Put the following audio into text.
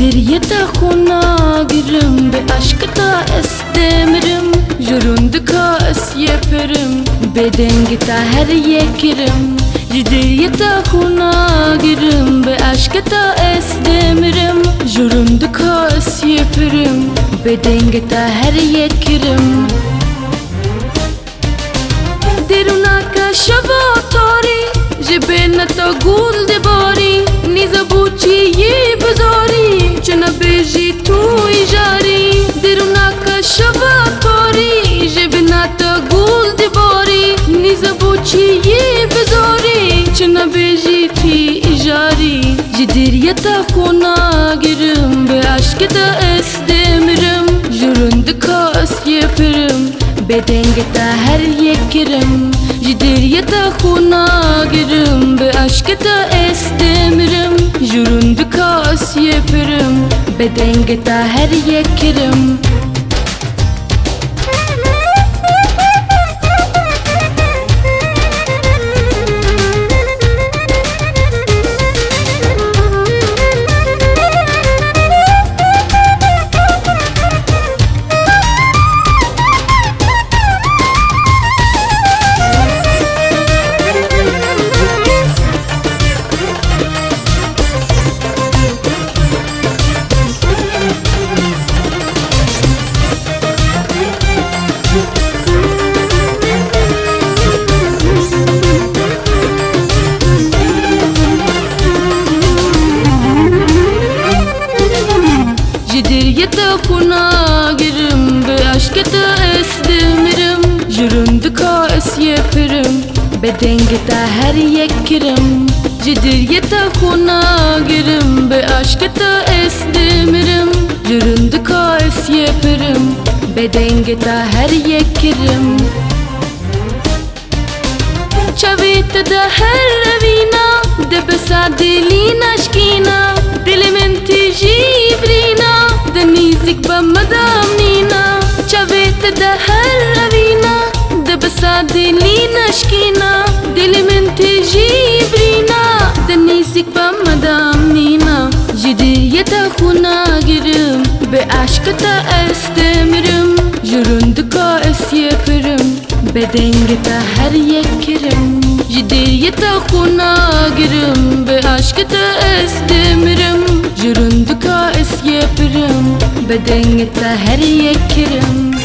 Cideriyete xuna girim, be aşkta istemirem. Jurundika es yeperim, bedengita her yekirim. Cideriyete xuna girim, be aşkta istemirem. Jurundika es yeperim, bedengita her yekirim. Derunaka şava tari, jibinata gul dibari. Niza buçi ye bezari, çana beji tu ijari. Derunaka şava tari, jibinata gul dibari. Niza buçi ye bezari, çana beji ti ijari. Cideriyete xuna girim, be aşkta istemirem. Jurundika es yeperim, bedengita her yekirim. Cideriyete xuna girim, be aşkta istemirem. Jurundika es yeperim, bedengita her yekirim. Cideriyete xuna girim, be aşkta istemirem. Jurundika es yeperim, bedengita her yekirim. Cideriyete xuna girim, be aşkta istemirem. Jurundika es yeperim, bedengita her yekirim. Çavete da her evina, de besa dilin aşkina. Dilimin tijibrina, denizik ba madam nina. Çavete da her evina, de besa dilin aşkina. Dilimin tijibrina, denizik ba madam nina. Cideriyete xuna girim, be aşkta istemirem. Jurundika es yeperim, bedengita her yekirim. Cideriyete xuna girim, be aşkta istemirem. Jurundika es yeperim, bedengita her yekirim.